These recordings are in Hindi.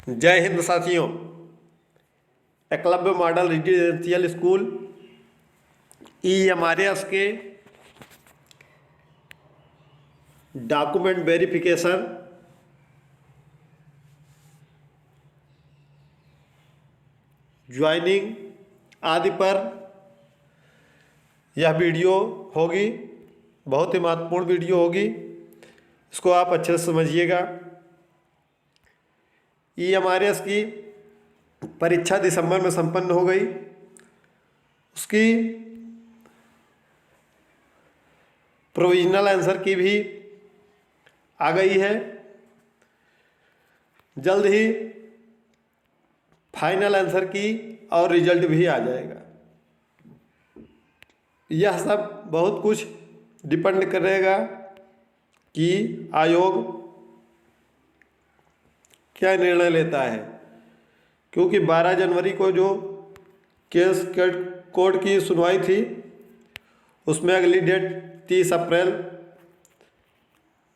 जय हिंद साथियों। Eklavya model residential school EMRS के डॉक्यूमेंट वेरिफिकेशन ज्वाइनिंग आदि पर यह वीडियो होगी। बहुत ही महत्वपूर्ण वीडियो होगी, इसको आप अच्छे से समझिएगा। EMRS की परीक्षा दिसंबर में संपन्न हो गई। उसकी प्रोविजनल आंसर की भी आ गई है। जल्द ही फाइनल आंसर की और रिजल्ट भी आ जाएगा। यह सब बहुत कुछ डिपेंड करेगा कि आयोग क्या निर्णय लेता है, क्योंकि 12 जनवरी को जो केस कोर्ट की सुनवाई थी उसमें अगली डेट 30 अप्रैल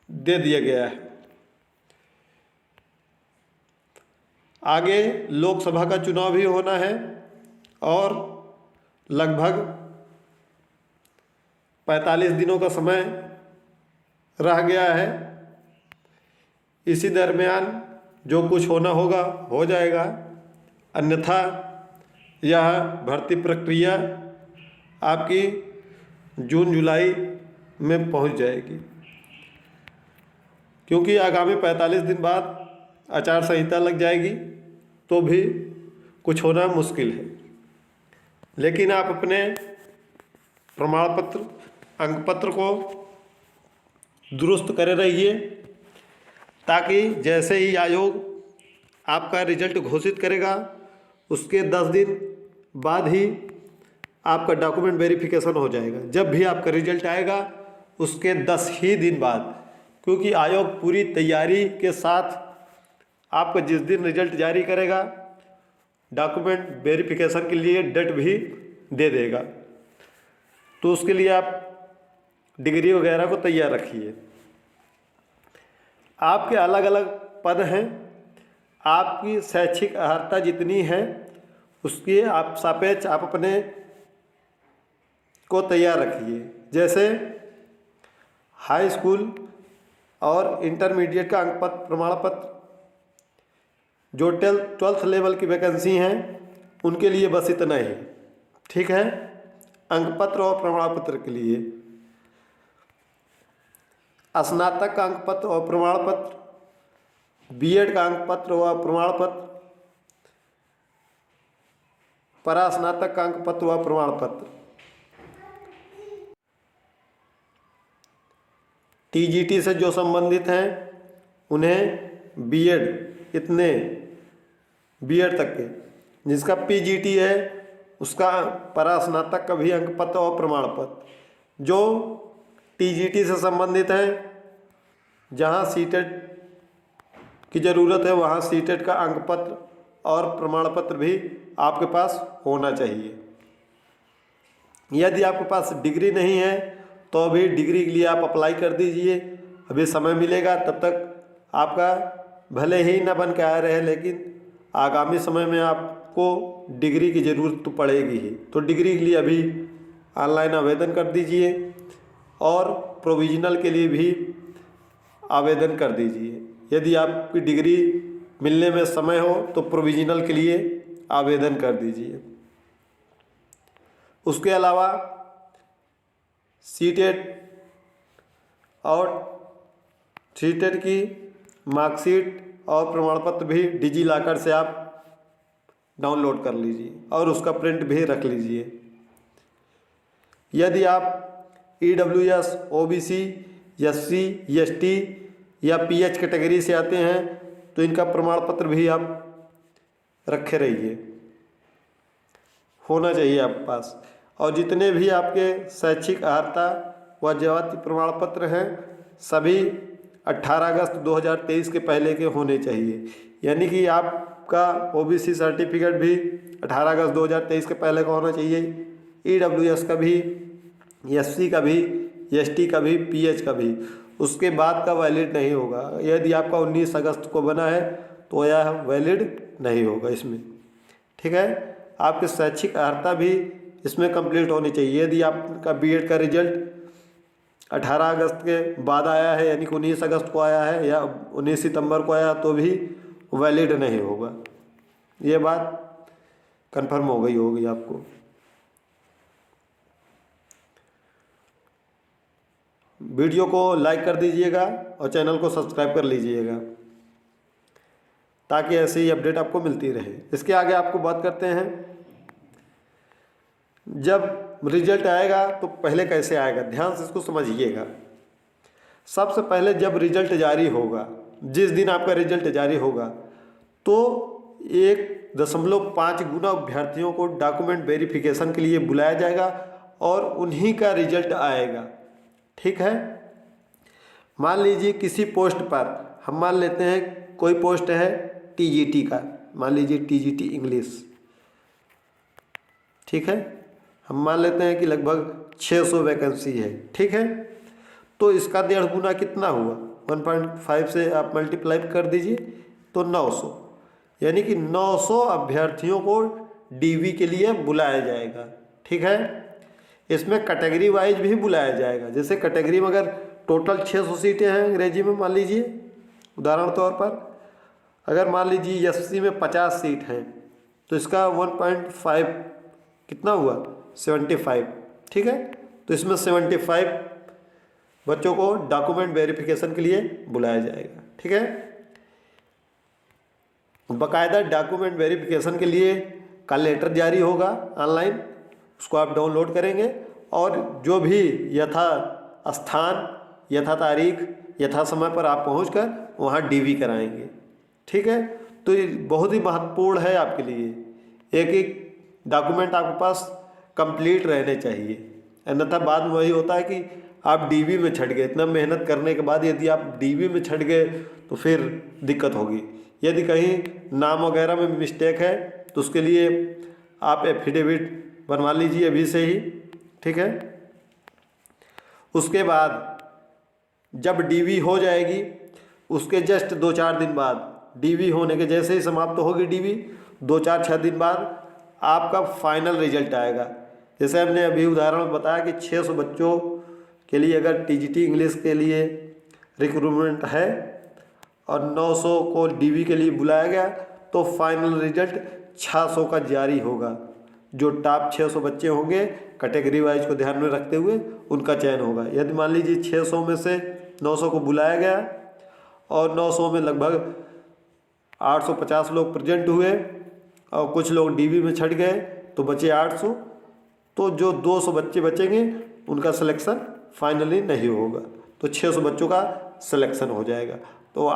दे दिया गया है। आगे लोकसभा का चुनाव भी होना है और लगभग 45 दिनों का समय रह गया है। इसी दरमियान जो कुछ होना होगा हो जाएगा, अन्यथा यह भर्ती प्रक्रिया आपकी जून जुलाई में पहुंच जाएगी, क्योंकि आगामी 45 दिन बाद आचार संहिता लग जाएगी तो भी कुछ होना मुश्किल है। लेकिन आप अपने प्रमाण पत्र अंक पत्र को दुरुस्त करे रहिए, ताकि जैसे ही आयोग आपका रिजल्ट घोषित करेगा उसके 10 दिन बाद ही आपका डॉक्यूमेंट वेरिफिकेशन हो जाएगा। जब भी आपका रिजल्ट आएगा उसके 10 ही दिन बाद, क्योंकि आयोग पूरी तैयारी के साथ आपका जिस दिन रिजल्ट जारी करेगा डॉक्यूमेंट वेरिफिकेशन के लिए डेट भी दे देगा। तो उसके लिए आप डिग्री वगैरह को तैयार रखिए। आपके अलग अलग पद हैं, आपकी शैक्षिक अर्हता जितनी है उसके आप सापेक्ष आप अपने को तैयार रखिए। जैसे हाई स्कूल और इंटरमीडिएट का अंक पत्र प्रमाण पत्र, जो 12th लेवल की वैकेंसी हैं उनके लिए बस इतना ही, ठीक है। अंक पत्र और प्रमाण पत्र के लिए स्नातक का अंक पत्र और प्रमाण पत्र, B.Ed का अंक पत्र व प्रमाण पत्र, परास्नातक का अंक पत्र व प्रमाण पत्र, TGT से जो संबंधित हैं उन्हें B.Ed इतने B.Ed तक के, जिसका PGT है उसका परास्नातक का भी अंक पत्र और प्रमाण पत्र, जो TGT से संबंधित हैं जहाँ सीटेट की ज़रूरत है वहाँ सीटेट का अंक पत्र और प्रमाण पत्र भी आपके पास होना चाहिए। यदि आपके पास डिग्री नहीं है तो अभी डिग्री के लिए आप अप्लाई कर दीजिए, अभी समय मिलेगा। तब तक आपका भले ही न बन के आया रहे, लेकिन आगामी समय में आपको डिग्री की ज़रूरत तो पड़ेगी ही। तो डिग्री के लिए अभी ऑनलाइन आवेदन कर दीजिए और प्रोविजनल के लिए भी आवेदन कर दीजिए। यदि आपकी डिग्री मिलने में समय हो तो प्रोविजनल के लिए आवेदन कर दीजिए। उसके अलावा सीटेट और सीटेट की मार्कशीट और प्रमाण पत्र भी डिजीलॉकर से आप डाउनलोड कर लीजिए और उसका प्रिंट भी रख लीजिए। यदि आप EWS, OBC, SC, ST या PH कैटेगरी से आते हैं तो इनका प्रमाण पत्र भी आप रखे रहिए, होना चाहिए आपके पास। और जितने भी आपके शैक्षिक अर्हता व जाति प्रमाण पत्र हैं सभी 18 अगस्त 2023 के पहले के होने चाहिए। यानी कि आपका OBC सर्टिफिकेट भी 18 अगस्त 2023 के पहले का होना चाहिए, EWS का भी, SC का भी, ST का भी, PH का भी। उसके बाद का वैलिड नहीं होगा। यदि आपका 19 अगस्त को बना है तो यह वैलिड नहीं होगा इसमें। ठीक है, आपकी शैक्षिक अर्हता भी इसमें कंप्लीट होनी चाहिए। यदि आपका बीएड का रिजल्ट 18 अगस्त के बाद आया है, यानी कि 19 अगस्त को आया है या 19 सितंबर को आया, तो भी वैलिड नहीं होगा। ये बात कंफर्म हो गई होगी आपको। वीडियो को लाइक कर दीजिएगा और चैनल को सब्सक्राइब कर लीजिएगा ताकि ऐसी ही अपडेट आपको मिलती रहे। इसके आगे आपको बात करते हैं, जब रिजल्ट आएगा तो पहले कैसे आएगा, ध्यान से इसको समझिएगा। सबसे पहले जब रिजल्ट जारी होगा, जिस दिन आपका रिजल्ट जारी होगा, तो 1.5 गुना अभ्यर्थियों को डॉक्यूमेंट वेरिफिकेशन के लिए बुलाया जाएगा और उन्हीं का रिजल्ट आएगा। ठीक है, मान लीजिए किसी पोस्ट पर, हम मान लेते हैं कोई पोस्ट है टीजीटी का, मान लीजिए टीजीटी इंग्लिश। ठीक है, हम मान लेते हैं कि लगभग 600 वैकेंसी है। ठीक है, तो इसका 1.5 गुना कितना हुआ, 1.5 से आप मल्टीप्लाई कर दीजिए तो 900, यानी कि 900 अभ्यर्थियों को डीवी के लिए बुलाया जाएगा। ठीक है, इसमें कैटेगरी वाइज भी बुलाया जाएगा। जैसे कैटेगरी में अगर टोटल 600 सीटें हैं अंग्रेजी में, मान लीजिए उदाहरण तौर पर, अगर मान लीजिए एससी में 50 सीट हैं तो इसका 1.5 कितना हुआ, 75। ठीक है, तो इसमें 75 बच्चों को डॉक्यूमेंट वेरिफिकेशन के लिए बुलाया जाएगा। ठीक है, बाकायदा डॉक्यूमेंट वेरिफिकेशन के लिए का लेटर जारी होगा ऑनलाइन, उसको आप डाउनलोड करेंगे और जो भी यथा स्थान, यथा तारीख, यथा समय पर आप पहुंचकर वहां डीवी कराएंगे। ठीक है, तो ये बहुत ही महत्वपूर्ण है आपके लिए। एक एक डॉक्यूमेंट आपके पास कंप्लीट रहने चाहिए, अन्यथा बाद में वही होता है कि आप डीवी में छट गए। इतना मेहनत करने के बाद यदि आप डीवी में छट गए तो फिर दिक्कत होगी। यदि कहीं नाम वगैरह में मिस्टेक है तो उसके लिए आप एफिडेविट बनवा लीजिए अभी से ही। ठीक है, उसके बाद जब डीवी हो जाएगी, उसके जस्ट 2-4 दिन बाद, डीवी होने के जैसे ही समाप्त होगी डीवी, 2-4-6 दिन बाद आपका फाइनल रिजल्ट आएगा। जैसे हमने अभी उदाहरण में बताया कि 600 बच्चों के लिए अगर टीजीटी इंग्लिश के लिए रिक्रूटमेंट है और 900 को डीवी के लिए बुलाया गया, तो फाइनल रिजल्ट 600 का जारी होगा। जो टॉप 600 बच्चे होंगे कैटेगरी वाइज को ध्यान में रखते हुए उनका चयन होगा। यदि मान लीजिए 600 में से 900 को बुलाया गया और 900 में लगभग 850 लोग प्रेजेंट हुए और कुछ लोग डीवी में छट गए तो बचे 800, तो जो 200 बच्चे बचेंगे उनका सिलेक्शन फाइनली नहीं होगा, तो 600 बच्चों का सिलेक्शन हो जाएगा, तो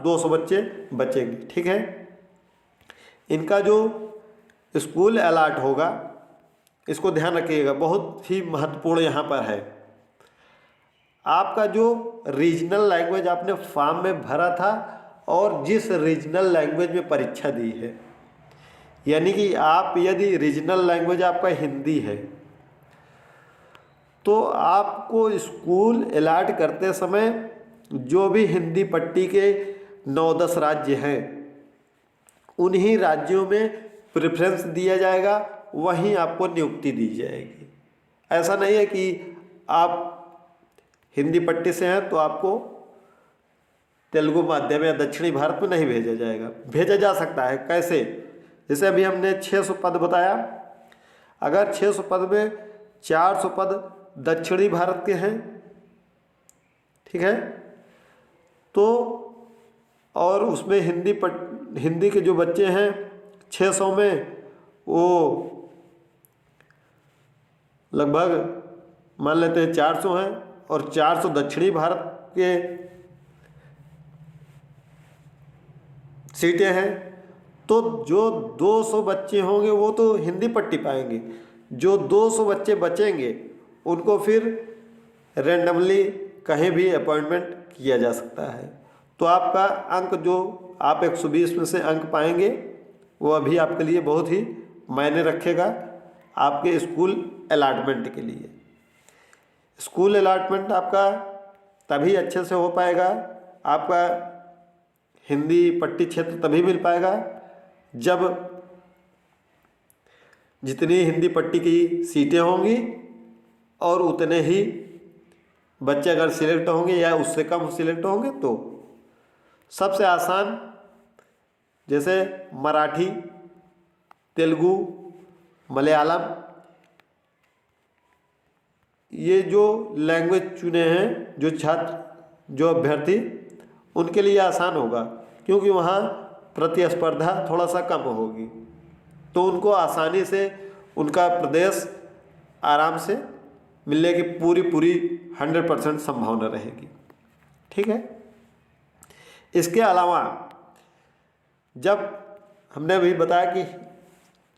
200 बच्चे बचेंगे। ठीक है, इनका जो स्कूल अलॉट होगा, इसको ध्यान रखिएगा, बहुत ही महत्वपूर्ण यहाँ पर है। आपका जो रीजनल लैंग्वेज आपने फॉर्म में भरा था और जिस रीजनल लैंग्वेज में परीक्षा दी है, यानी कि आप यदि रीजनल लैंग्वेज आपका हिंदी है तो आपको स्कूल अलॉट करते समय जो भी हिंदी पट्टी के 9-10 राज्य हैं उन्हीं राज्यों में प्रेफरेंस दिया जाएगा, वहीं आपको नियुक्ति दी जाएगी। ऐसा नहीं है कि आप हिंदी पट्टी से हैं तो आपको तेलुगु माध्यम या दक्षिणी भारत में नहीं भेजा जाएगा। भेजा जा सकता है, कैसे? जैसे अभी हमने 600 पद बताया, अगर 600 पद में 400 पद दक्षिणी भारत के हैं, ठीक है, तो और उसमें हिंदी के जो बच्चे हैं 600 में वो लगभग मान लेते हैं 400 हैं और 400 दक्षिणी भारत के सीटें हैं, तो जो 200 बच्चे होंगे वो तो हिंदी पट्टी पाएंगे, जो 200 बच्चे बचेंगे उनको फिर रैंडमली कहीं भी अपॉइंटमेंट किया जा सकता है। तो आपका अंक जो आप 120 में से अंक पाएंगे वो अभी आपके लिए बहुत ही मायने रखेगा आपके स्कूल अलॉटमेंट के लिए। स्कूल अलॉटमेंट आपका तभी अच्छे से हो पाएगा, आपका हिंदी पट्टी क्षेत्र तभी मिल पाएगा जब जितनी हिंदी पट्टी की सीटें होंगी और उतने ही बच्चे अगर सिलेक्ट होंगे या उससे कम सिलेक्ट होंगे तो। सबसे आसान जैसे मराठी, तेलुगु, मलयालम, ये जो लैंग्वेज चुने हैं जो छात्र जो अभ्यर्थी, उनके लिए आसान होगा क्योंकि वहाँ प्रतिस्पर्धा थोड़ा सा कम होगी, तो उनको आसानी से उनका प्रदेश आराम से मिलने की पूरी 100% संभावना रहेगी। ठीक है। इसके अलावा जब हमने अभी बताया कि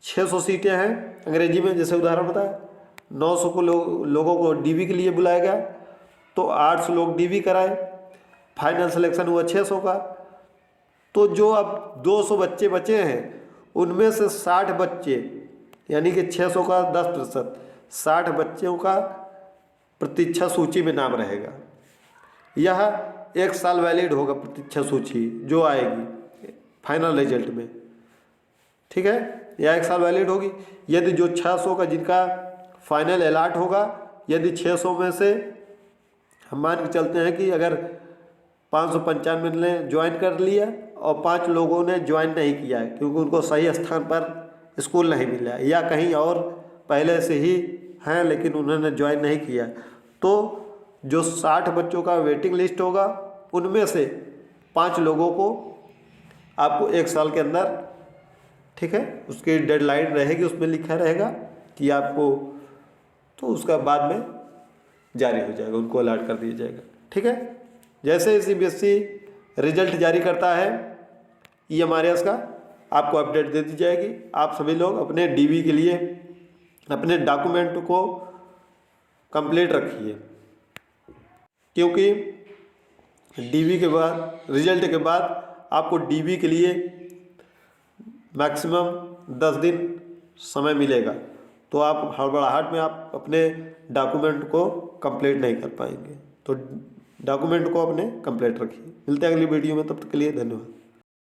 600 सीटें हैं अंग्रेजी में, जैसे उदाहरण बताया 900 को लोगों को डीवी के लिए बुलाया गया, तो 800 लोग डीवी कराए, फाइनल सिलेक्शन हुआ 600 का। तो जो अब 200 बच्चे बचे हैं उनमें से 60 बच्चे, यानी कि 600 का 10%, 60 बच्चों का प्रतीक्षा सूची में नाम रहेगा। यह 1 साल वैलिड होगा प्रतीक्षा सूची जो आएगी फाइनल रिजल्ट में। ठीक है, यह 1 साल वैलिड होगी। यदि जो 600 का जिनका फाइनल अलॉट होगा, यदि 600 में से हम मान के चलते हैं कि अगर 595 ने ज्वाइन कर लिया और 5 लोगों ने ज्वाइन नहीं किया है क्योंकि उनको सही स्थान पर स्कूल नहीं मिला है या कहीं और पहले से ही हैं लेकिन उन्होंने ज्वाइन नहीं किया, तो जो 60 बच्चों का वेटिंग लिस्ट होगा उनमें से 5 लोगों को आपको 1 साल के अंदर, ठीक है, उसकी डेडलाइन रहेगी, उसमें लिखा रहेगा कि आपको, तो उसका बाद में जारी हो जाएगा, उनको अलॉट कर दिया जाएगा। ठीक है। जैसे ही सीबीएसई रिजल्ट जारी करता है EMRS का, आपको अपडेट दे दी जाएगी। आप सभी लोग अपने डीवी के लिए अपने डॉक्यूमेंट को कंप्लीट रखिए, क्योंकि डीवी के बाद, रिजल्ट के बाद आपको डीवी के लिए मैक्सिमम 10 दिन समय मिलेगा, तो आप हड़बड़ाहट में आप अपने डॉक्यूमेंट को कंप्लीट नहीं कर पाएंगे। तो डॉक्यूमेंट को अपने कंप्लीट रखिए। मिलते हैं अगली वीडियो में, तब तक के लिए धन्यवाद।